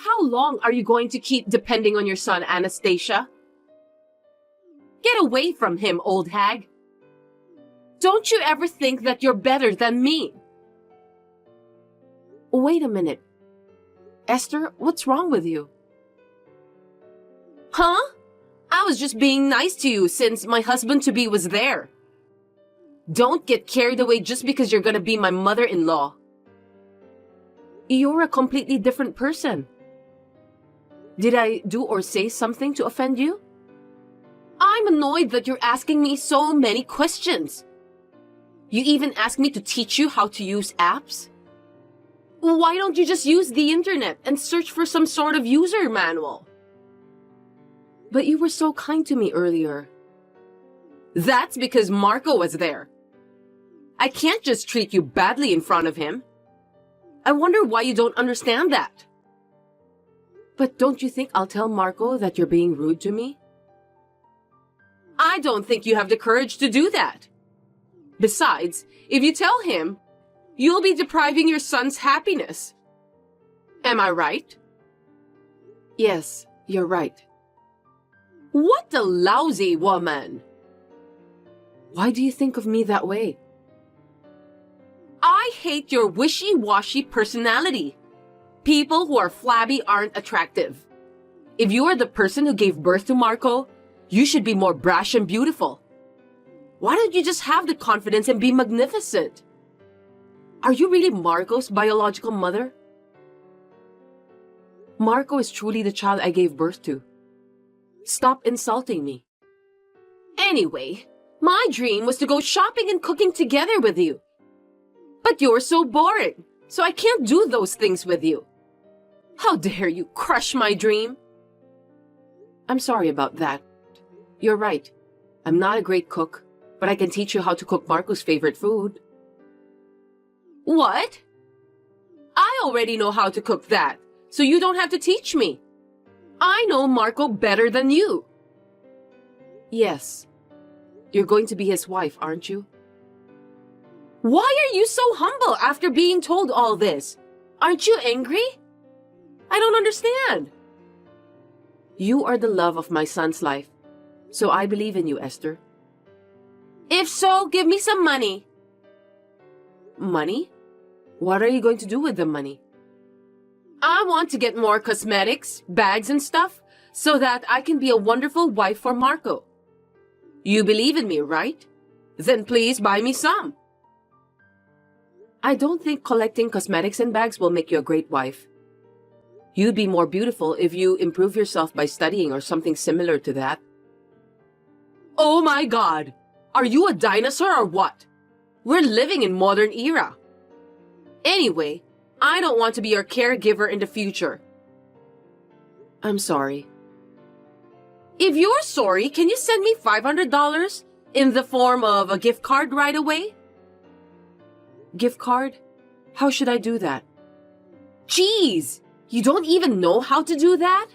How long are you going to keep depending on your son, Anastasia? Get away from him, old hag. Don't you ever think that you're better than me? Wait a minute. Esther, what's wrong with you? Huh? I was just being nice to you since my husband-to-be was there. Don't get carried away just because you're gonna be my mother-in-law. You're a completely different person. Did I do or say something to offend you? I'm annoyed that you're asking me so many questions. You even asked me to teach you how to use apps? Why don't you just use the internet and search for some sort of user manual? But you were so kind to me earlier. That's because Marco was there. I can't just treat you badly in front of him. I wonder why you don't understand that. But don't you think I'll tell Marco that you're being rude to me? I don't think you have the courage to do that. Besides, if you tell him, you'll be depriving your son's happiness. Am I right? Yes, you're right. What a lousy woman! Why do you think of me that way? I hate your wishy-washy personality. People who are flabby aren't attractive. If you are the person who gave birth to Marco, you should be more brash and beautiful. Why don't you just have the confidence and be magnificent? Are you really Marco's biological mother? Marco is truly the child I gave birth to. Stop insulting me. Anyway, my dream was to go shopping and cooking together with you. But you're so boring, so I can't do those things with you. How dare you crush my dream? I'm sorry about that. You're right. I'm not a great cook, but I can teach you how to cook Marco's favorite food. What? I already know how to cook that, so you don't have to teach me. I know Marco better than you. Yes. You're going to be his wife, aren't you? Why are you so humble after being told all this? Aren't you angry? I don't understand. You are the love of my son's life, so I believe in you, Esther. If so, give me some money. Money? What are you going to do with the money? I want to get more cosmetics, bags and stuff, so that I can be a wonderful wife for Marco. You believe in me, right? Then please buy me some. I don't think collecting cosmetics and bags will make you a great wife. You'd be more beautiful if you improve yourself by studying or something similar to that. Oh my God! Are you a dinosaur or what? We're living in modern era. Anyway, I don't want to be your caregiver in the future. I'm sorry. If you're sorry, can you send me $500 in the form of a gift card right away? Gift card? How should I do that? Jeez! You don't even know how to do that?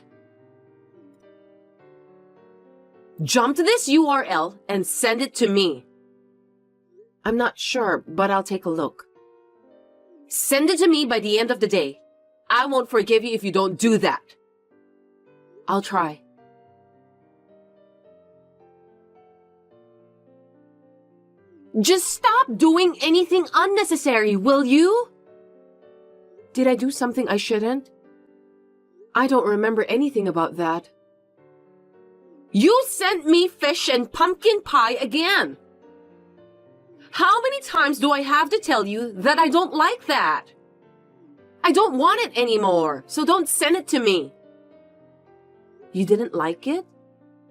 Jump to this URL and send it to me. I'm not sure, but I'll take a look. Send it to me by the end of the day. I won't forgive you if you don't do that. I'll try. Just stop doing anything unnecessary, will you? Did I do something I shouldn't? I don't remember anything about that. You sent me fish and pumpkin pie again. How many times do I have to tell you that I don't like that? I don't want it anymore, so don't send it to me. You didn't like it?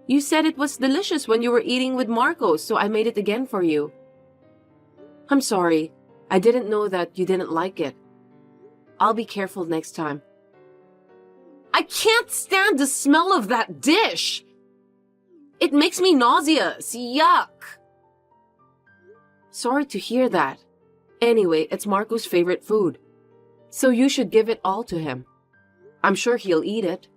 You said it was delicious when you were eating with Marco, so I made it again for you. I'm sorry. I didn't know that you didn't like it. I'll be careful next time. I can't stand the smell of that dish. It makes me nauseous. Yuck. Sorry to hear that. Anyway, it's Marco's favorite food. So you should give it all to him. I'm sure he'll eat it.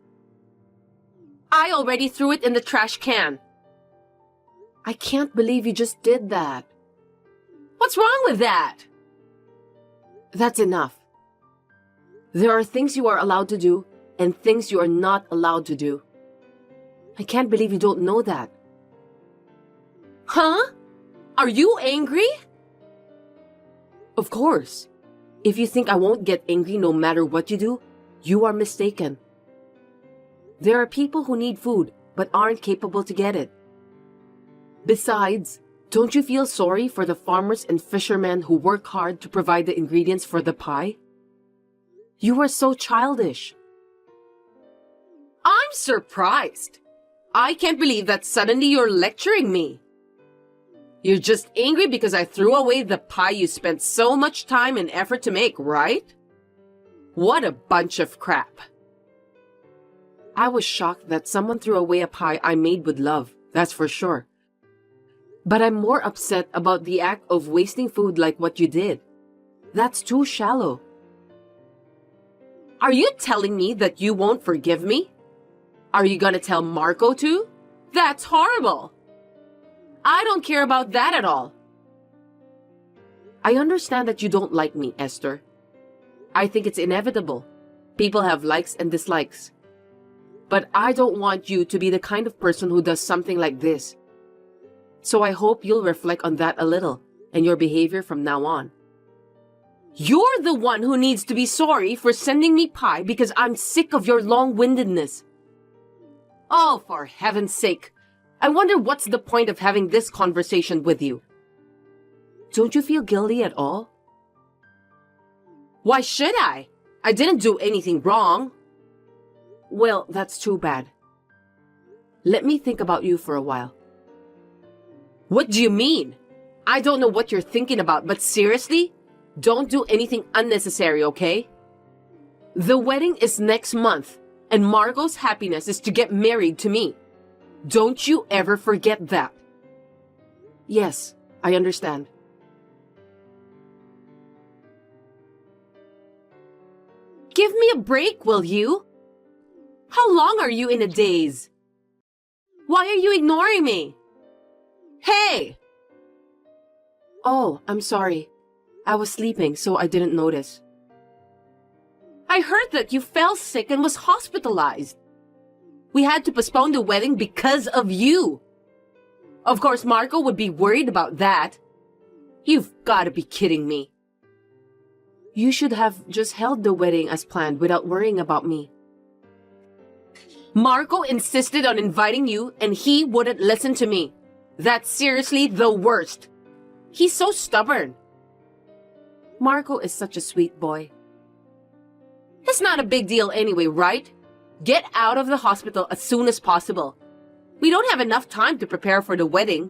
I already threw it in the trash can. I can't believe you just did that. What's wrong with that? That's enough. There are things you are allowed to do and things you are not allowed to do. I can't believe you don't know that. Huh? Are you angry? Of course. If you think I won't get angry no matter what you do, you are mistaken. There are people who need food but aren't capable to get it. Besides, don't you feel sorry for the farmers and fishermen who work hard to provide the ingredients for the pie? You are so childish. I'm surprised. I can't believe that suddenly you're lecturing me. You're just angry because I threw away the pie you spent so much time and effort to make, right? What a bunch of crap. I was shocked that someone threw away a pie I made with love, that's for sure. But I'm more upset about the act of wasting food like what you did. That's too shallow. Are you telling me that you won't forgive me? Are you gonna tell Marco too? That's horrible. I don't care about that at all. I understand that you don't like me, Esther. I think it's inevitable. People have likes and dislikes. But I don't want you to be the kind of person who does something like this. So I hope you'll reflect on that a little and your behavior from now on. You're the one who needs to be sorry for sending me pie because I'm sick of your long-windedness. Oh, for heaven's sake. I wonder what's the point of having this conversation with you. Don't you feel guilty at all? Why should I? I didn't do anything wrong. Well, that's too bad. Let me think about you for a while. What do you mean? I don't know what you're thinking about, but seriously, don't do anything unnecessary, okay? The wedding is next month, and Marco's happiness is to get married to me. Don't you ever forget that. Yes, I understand. Give me a break, will you? How long are you in a daze? Why are you ignoring me? Hey! Oh, I'm sorry. I was sleeping, so I didn't notice. I heard that you fell sick and was hospitalized. We had to postpone the wedding because of you. Of course, Marco would be worried about that. You've got to be kidding me. You should have just held the wedding as planned without worrying about me. Marco insisted on inviting you and he wouldn't listen to me. That's seriously the worst. He's so stubborn. Marco is such a sweet boy. It's not a big deal anyway, right? Get out of the hospital as soon as possible. We don't have enough time to prepare for the wedding.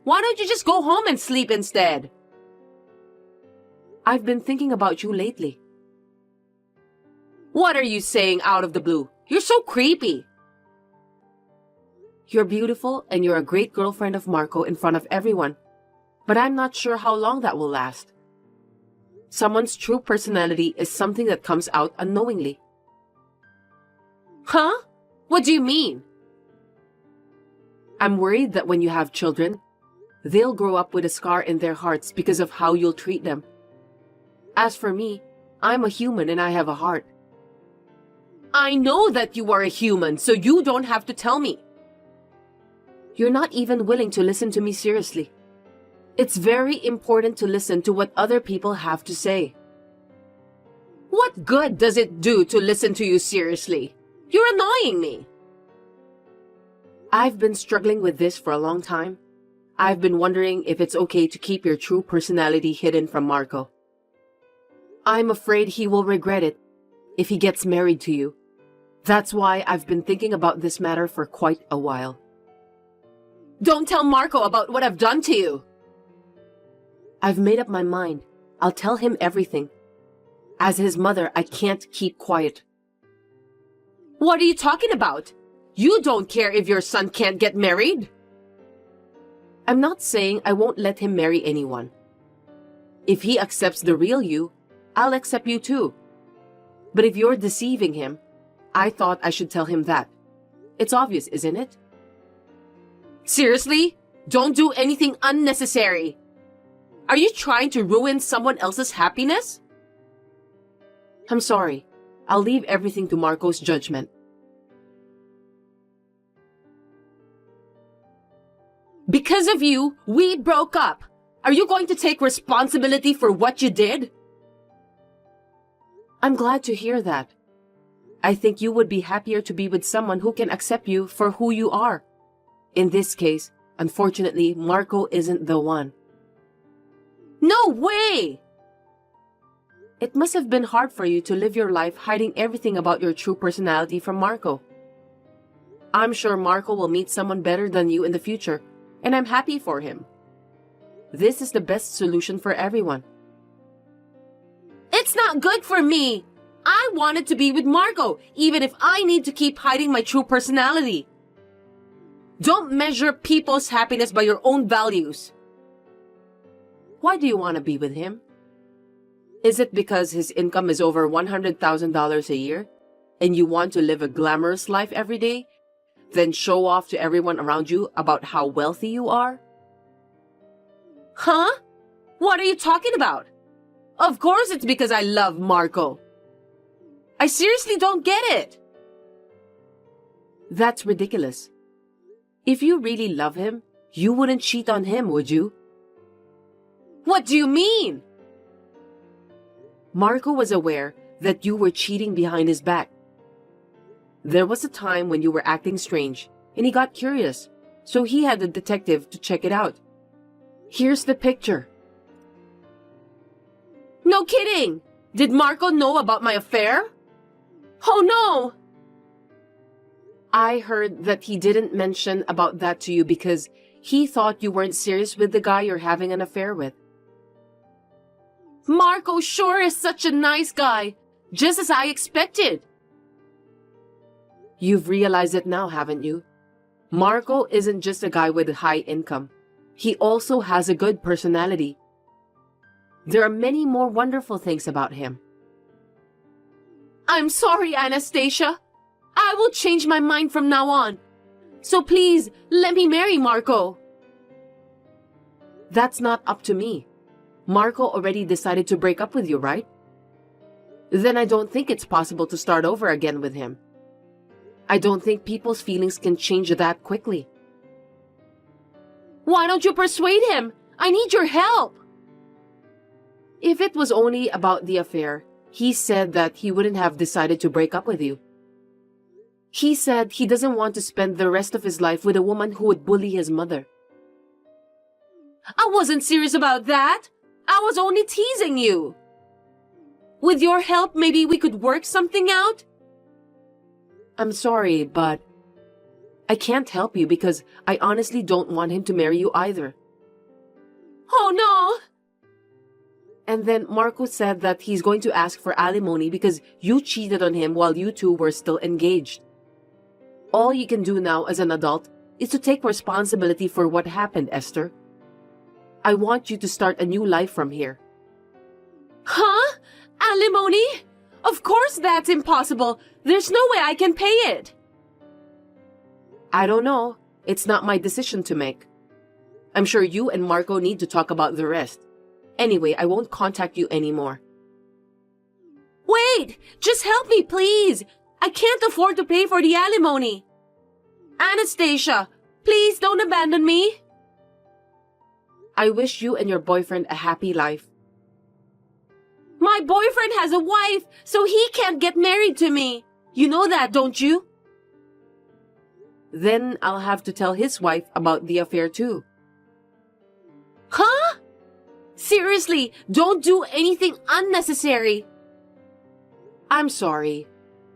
Why don't you just go home and sleep instead? I've been thinking about you lately. What are you saying out of the blue? You're so creepy. You're beautiful and you're a great girlfriend of Marco in front of everyone. But I'm not sure how long that will last. Someone's true personality is something that comes out unknowingly. Huh? What do you mean? I'm worried that when you have children, they'll grow up with a scar in their hearts because of how you'll treat them. As for me, I'm a human and I have a heart. I know that you are a human, so you don't have to tell me. You're not even willing to listen to me seriously. It's very important to listen to what other people have to say. What good does it do to listen to you seriously? You're annoying me. I've been struggling with this for a long time. I've been wondering if it's okay to keep your true personality hidden from Marco. I'm afraid he will regret it if he gets married to you. That's why I've been thinking about this matter for quite a while. Don't tell Marco about what I've done to you. I've made up my mind. I'll tell him everything. As his mother, I can't keep quiet. What are you talking about? You don't care if your son can't get married? I'm not saying I won't let him marry anyone. If he accepts the real you, I'll accept you too. But if you're deceiving him, I thought I should tell him that. It's obvious, isn't it? Seriously? Don't do anything unnecessary. Are you trying to ruin someone else's happiness? I'm sorry. I'll leave everything to Marco's judgment. Because of you, we broke up. Are you going to take responsibility for what you did? I'm glad to hear that. I think you would be happier to be with someone who can accept you for who you are. In this case, unfortunately, Marco isn't the one. No way! It must have been hard for you to live your life hiding everything about your true personality from Marco. I'm sure Marco will meet someone better than you in the future, and I'm happy for him. This is the best solution for everyone. It's not good for me! I wanted to be with Marco, even if I need to keep hiding my true personality. Don't measure people's happiness by your own values. Why do you want to be with him? Is it because his income is over $100,000 a year, and you want to live a glamorous life every day, then show off to everyone around you about how wealthy you are? Huh? What are you talking about? Of course it's because I love Marco. I seriously don't get it. That's ridiculous. If you really love him, you wouldn't cheat on him, would you? What do you mean? Marco was aware that you were cheating behind his back. There was a time when you were acting strange, and he got curious, so he had a detective to check it out. Here's the picture. No kidding! Did Marco know about my affair? Oh no! I heard that he didn't mention about that to you because he thought you weren't serious with the guy you're having an affair with. Marco sure is such a nice guy, just as I expected. You've realized it now, haven't you? Marco isn't just a guy with a high income. He also has a good personality. There are many more wonderful things about him. I'm sorry, Anastasia. I will change my mind from now on. So please, let me marry Marco. That's not up to me. Marco already decided to break up with you, right? Then I don't think it's possible to start over again with him. I don't think people's feelings can change that quickly. Why don't you persuade him? I need your help. If it was only about the affair, he said that he wouldn't have decided to break up with you. He said he doesn't want to spend the rest of his life with a woman who would bully his mother. I wasn't serious about that. I was only teasing you. With your help, maybe we could work something out? I'm sorry, but I can't help you because I honestly don't want him to marry you either. Oh no! And then Marco said that he's going to ask for alimony because you cheated on him while you two were still engaged. All you can do now as an adult is to take responsibility for what happened, Esther. I want you to start a new life from here. Huh? Alimony? Of course that's impossible. There's no way I can pay it. I don't know. It's not my decision to make. I'm sure you and Marco need to talk about the rest. Anyway, I won't contact you anymore. Wait! Just help me, please! I can't afford to pay for the alimony. Anastasia, please don't abandon me. I wish you and your boyfriend a happy life. My boyfriend has a wife, so he can't get married to me. You know that, don't you? Then I'll have to tell his wife about the affair too. Huh? Seriously, don't do anything unnecessary. I'm sorry.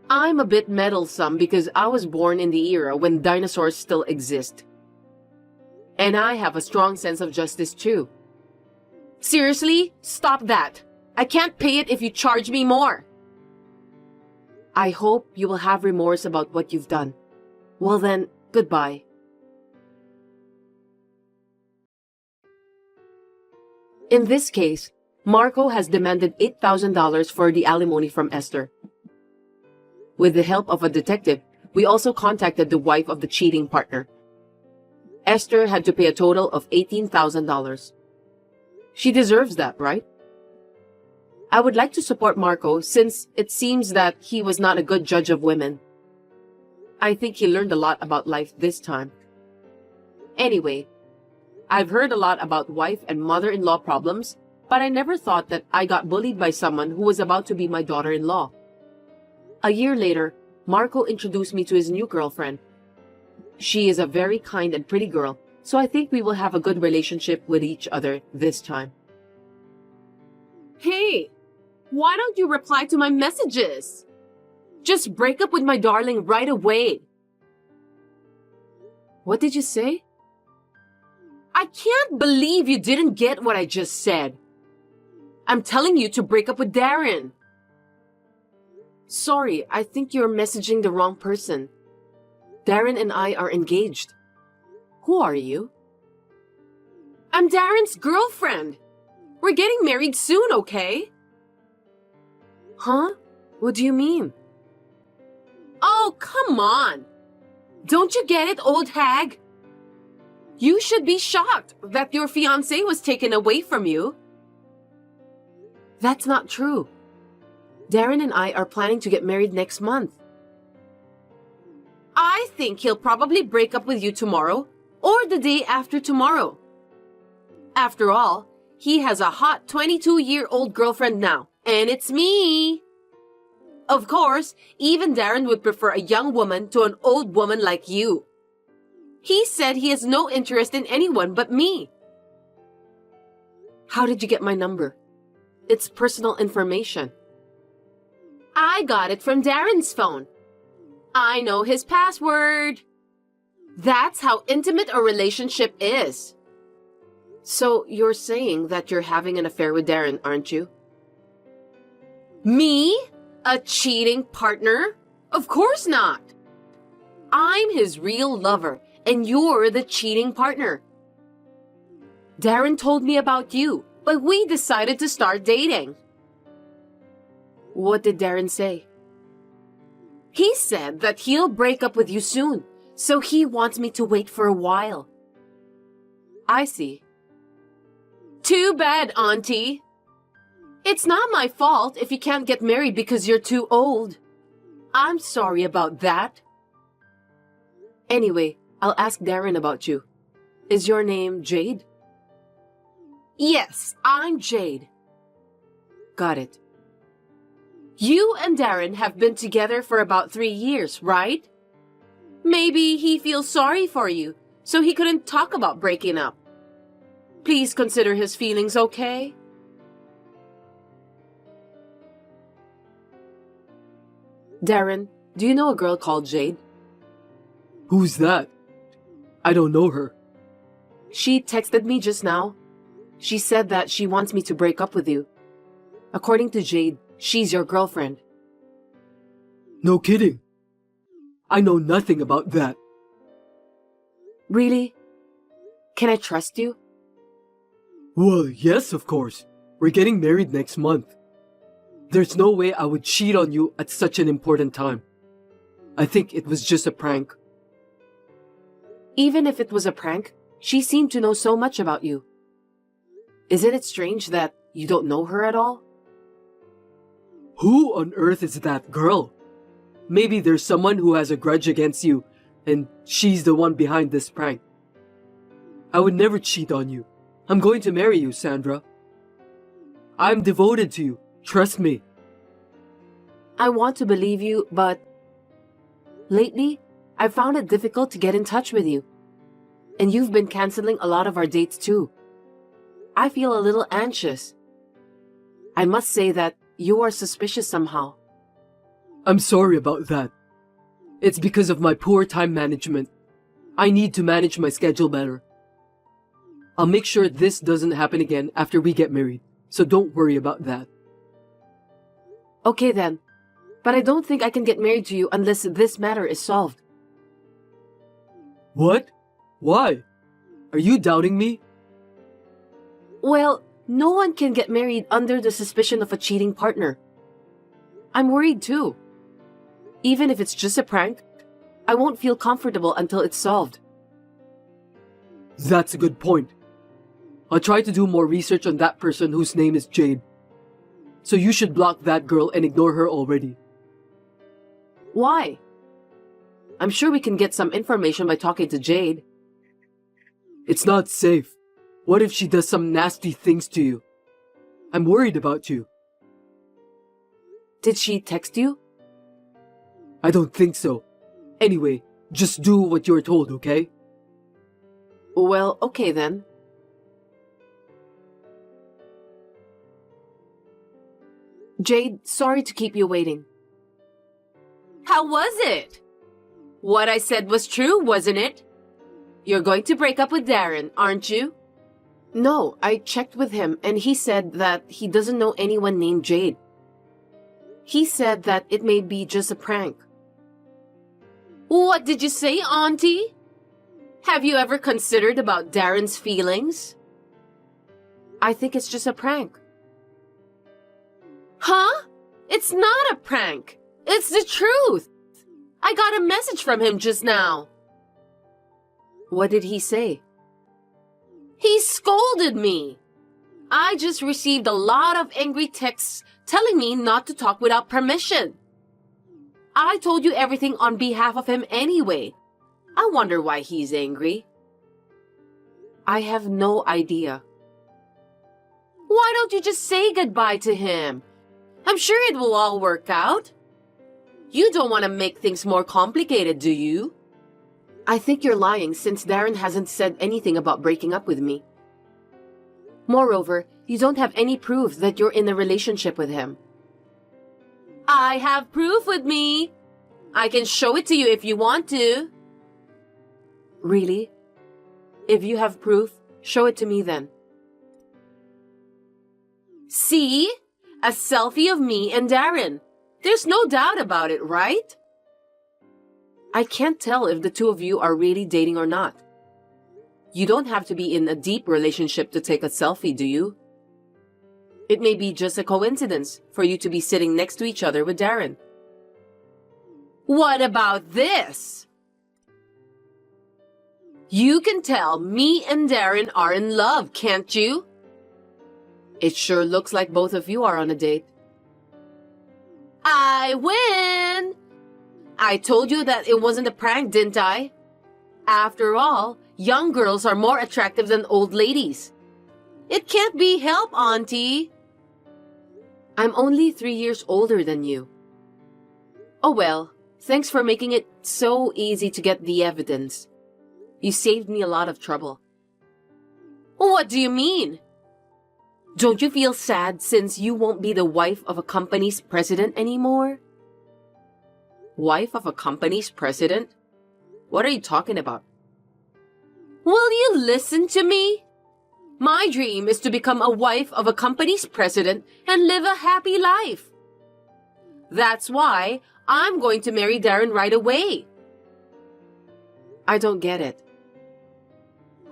I'm a bit meddlesome because I was born in the era when dinosaurs still exist. And I have a strong sense of justice too. Seriously, stop that. I can't pay it if you charge me more. I hope you will have remorse about what you've done. Well then, goodbye. In this case, Marco has demanded $8,000 for the alimony from Esther. With the help of a detective, we also contacted the wife of the cheating partner. Esther had to pay a total of $18,000. She deserves that, right? I would like to support Marco since it seems that he was not a good judge of women. I think he learned a lot about life this time. Anyway, I've heard a lot about wife and mother-in-law problems, but I never thought that I got bullied by someone who was about to be my daughter-in-law. A year later, Marco introduced me to his new girlfriend. She is a very kind and pretty girl, so I think we will have a good relationship with each other this time. Hey, why don't you reply to my messages? Just break up with my darling right away. What did you say? I can't believe you didn't get what I just said. I'm telling you to break up with Darren. Sorry, I think you're messaging the wrong person. Darren and I are engaged. Who are you? I'm Darren's girlfriend. We're getting married soon, okay? Huh? What do you mean? Oh, come on. Don't you get it, old hag? You should be shocked that your fiancé was taken away from you. That's not true. Darren and I are planning to get married next month. I think he'll probably break up with you tomorrow or the day after tomorrow. After all, he has a hot 22-year-old girlfriend now, and it's me. Of course, even Darren would prefer a young woman to an old woman like you. He said he has no interest in anyone but me. How did you get my number? It's personal information. I got it from Darren's phone. I know his password. That's how intimate a relationship is. So you're saying that you're having an affair with Darren, aren't you? Me? A cheating partner? Of course not. I'm his real lover, and you're the cheating partner. Darren told me about you, but we decided to start dating. What did Darren say? He said that he'll break up with you soon, so he wants me to wait for a while. I see. Too bad, Auntie. It's not my fault if you can't get married because you're too old. I'm sorry about that. Anyway, I'll ask Darren about you. Is your name Jade? Yes, I'm Jade. Got it. You and Darren have been together for about 3 years, right? Maybe he feels sorry for you, so he couldn't talk about breaking up. Please consider his feelings, okay? Darren, do you know a girl called Jade? Who's that? I don't know her. She texted me just now. She said that she wants me to break up with you. According to Jade, she's your girlfriend. No kidding. I know nothing about that. Really? Can I trust you? Well, yes, of course. We're getting married next month. There's no way I would cheat on you at such an important time. I think it was just a prank. Even if it was a prank, she seemed to know so much about you. Isn't it strange that you don't know her at all? Who on earth is that girl? Maybe there's someone who has a grudge against you, and she's the one behind this prank. I would never cheat on you. I'm going to marry you, Sandra. I'm devoted to you. Trust me. I want to believe you, but lately, I've found it difficult to get in touch with you. And you've been canceling a lot of our dates too. I feel a little anxious. I must say that you are suspicious somehow. I'm sorry about that. It's because of my poor time management. I need to manage my schedule better. I'll make sure this doesn't happen again after we get married, so don't worry about that. Okay then, but I don't think I can get married to you unless this matter is solved. What? Why? Are you doubting me? Well, no one can get married under the suspicion of a cheating partner. I'm worried too. Even if it's just a prank, I won't feel comfortable until it's solved. That's a good point. I'll try to do more research on that person whose name is Jade. So you should block that girl and ignore her already. Why? I'm sure we can get some information by talking to Jade. It's not safe. What if she does some nasty things to you? I'm worried about you. Did she text you? I don't think so. Anyway, just do what you're told, okay? Well, okay then. Jade, sorry to keep you waiting. How was it? What I said was true, wasn't it? You're going to break up with Darren, aren't you? No, I checked with him and he said that he doesn't know anyone named Jade. He said that it may be just a prank. What did you say, Auntie? Have you ever considered about Darren's feelings? I think it's just a prank. Huh? It's not a prank. It's the truth. I got a message from him just now. What did he say? He scolded me. I just received a lot of angry texts telling me not to talk without permission. I told you everything on behalf of him anyway. I wonder why he's angry. I have no idea. Why don't you just say goodbye to him? I'm sure it will all work out. You don't want to make things more complicated, do you? I think you're lying since Darren hasn't said anything about breaking up with me. Moreover, you don't have any proof that you're in a relationship with him. I have proof with me. I can show it to you if you want to. Really? If you have proof, show it to me then. See? A selfie of me and Darren. There's no doubt about it, right? I can't tell if the two of you are really dating or not. You don't have to be in a deep relationship to take a selfie, do you? It may be just a coincidence for you to be sitting next to each other with Darren. What about this? You can tell me and Darren are in love, can't you? It sure looks like both of you are on a date. I win! I told you that it wasn't a prank, didn't I? After all, young girls are more attractive than old ladies. It can't be helped, Auntie. I'm only 3 years older than you. Oh well, thanks for making it so easy to get the evidence. You saved me a lot of trouble. What do you mean? Don't you feel sad since you won't be the wife of a company's president anymore? Wife of a company's president? What are you talking about? Will you listen to me? My dream is to become a wife of a company's president and live a happy life. That's why I'm going to marry Darren right away. I don't get it.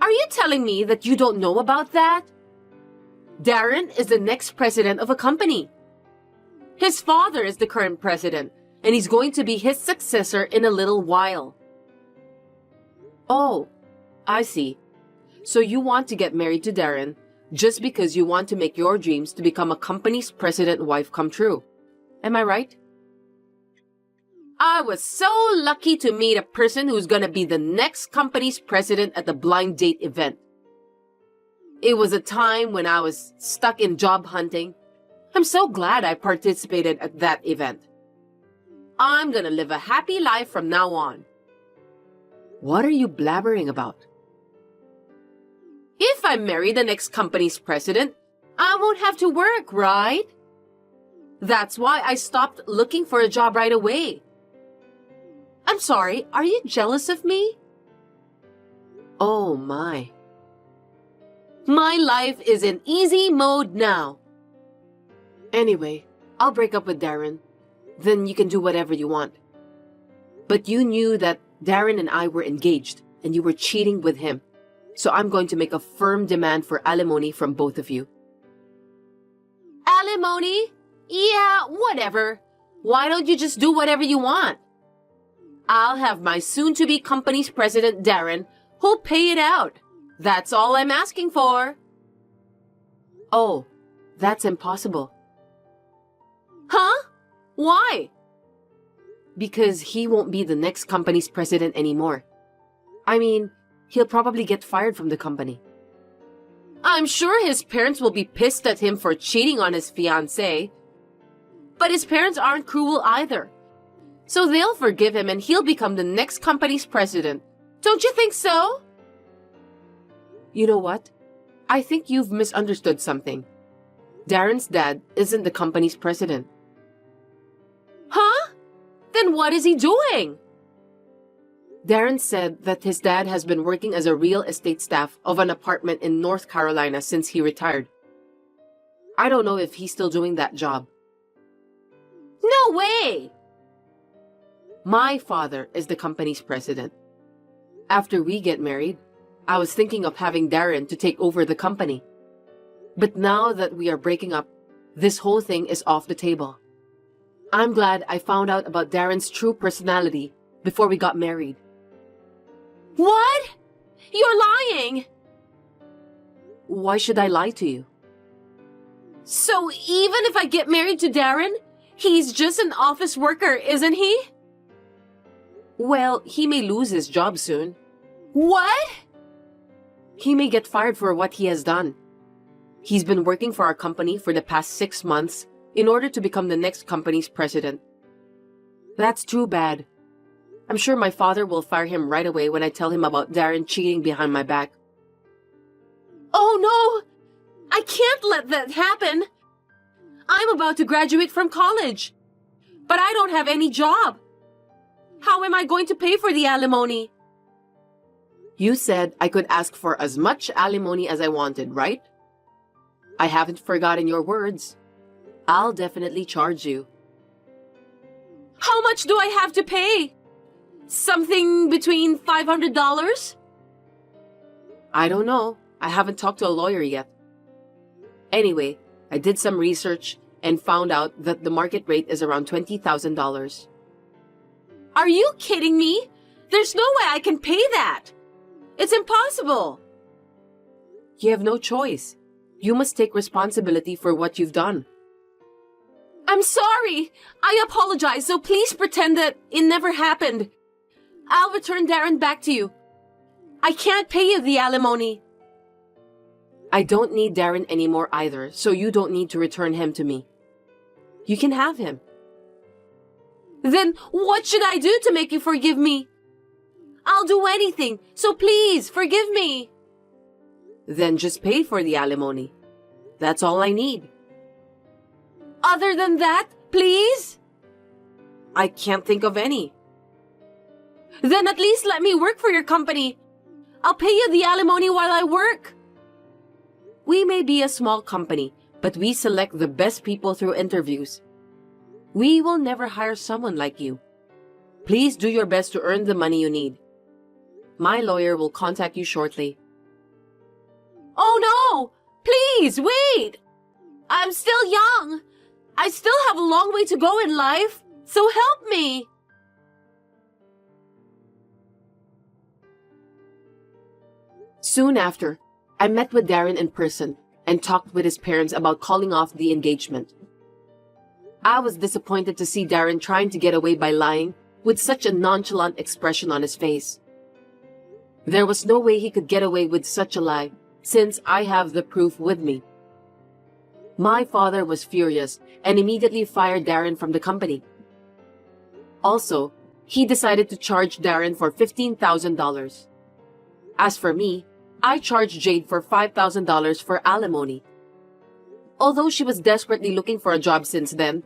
Are you telling me that you don't know about that? Darren is the next president of a company. His father is the current president, and he's going to be his successor in a little while. Oh, I see. So you want to get married to Darren just because you want to make your dreams to become a company's president wife come true. Am I right? I was so lucky to meet a person who's going to be the next company's president at the blind date event. It was a time when I was stuck in job hunting. I'm so glad I participated at that event. I'm gonna live a happy life from now on. What are you blabbering about? If I marry the next company's president, I won't have to work, right? That's why I stopped looking for a job right away. I'm sorry, are you jealous of me? Oh my. My life is in easy mode now. Anyway, I'll break up with Darren. Then you can do whatever you want. But you knew that Darren and I were engaged and you were cheating with him. So I'm going to make a firm demand for alimony from both of you. Alimony? Yeah, whatever. Why don't you just do whatever you want? I'll have my soon-to-be company's president, Darren, who'll pay it out. That's all I'm asking for. Oh, that's impossible. Huh? Why? Because he won't be the next company's president anymore. I mean, he'll probably get fired from the company. I'm sure his parents will be pissed at him for cheating on his fiancée. But his parents aren't cruel either. So they'll forgive him and he'll become the next company's president. Don't you think so? You know what? I think you've misunderstood something. Darren's dad isn't the company's president. Huh? Then what is he doing? Darren said that his dad has been working as a real estate staff of an apartment in North Carolina since he retired. I don't know if he's still doing that job. No way! My father is the company's president. After we get married, I was thinking of having Darren to take over the company. But now that we are breaking up, this whole thing is off the table. I'm glad I found out about Darren's true personality before we got married. What? You're lying! Why should I lie to you? So even if I get married to Darren, he's just an office worker, isn't he? Well, he may lose his job soon. What? He may get fired for what he has done. He's been working for our company for the past 6 months in order to become the next company's president. That's too bad. I'm sure my father will fire him right away when I tell him about Darren cheating behind my back. Oh no! I can't let that happen! I'm about to graduate from college, but I don't have any job. How am I going to pay for the alimony? You said I could ask for as much alimony as I wanted, right? I haven't forgotten your words. I'll definitely charge you. How much do I have to pay? Something between $500? I don't know. I haven't talked to a lawyer yet. Anyway, I did some research and found out that the market rate is around $20,000. Are you kidding me? There's no way I can pay that. It's impossible. You have no choice. You must take responsibility for what you've done. I'm sorry. I apologize, so please pretend that it never happened. I'll return Darren back to you. I can't pay you the alimony. I don't need Darren anymore either, so you don't need to return him to me. You can have him. Then what should I do to make you forgive me? I'll do anything, so please forgive me. Then just pay for the alimony. That's all I need. Other than that, please? I can't think of any. Then at least let me work for your company. I'll pay you the alimony while I work. We may be a small company, but we select the best people through interviews. We will never hire someone like you. Please do your best to earn the money you need. My lawyer will contact you shortly. Oh no! Please, wait! I'm still young. I still have a long way to go in life, so help me. Soon after, I met with Darren in person and talked with his parents about calling off the engagement. I was disappointed to see Darren trying to get away by lying with such a nonchalant expression on his face. There was no way he could get away with such a lie, since I have the proof with me. My father was furious and immediately fired Darren from the company. Also, he decided to charge Darren for $15,000. As for me, I charged Jade for $5,000 for alimony. Although she was desperately looking for a job since then,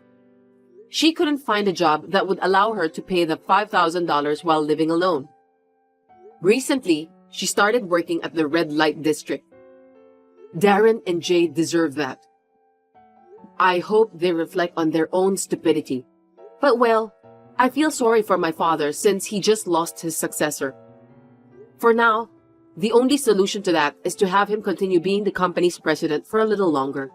she couldn't find a job that would allow her to pay the $5,000 while living alone. Recently, she started working at the red light district. Darren and Jade deserve that. I hope they reflect on their own stupidity. But well, I feel sorry for my father since he just lost his successor. For now, the only solution to that is to have him continue being the company's president for a little longer.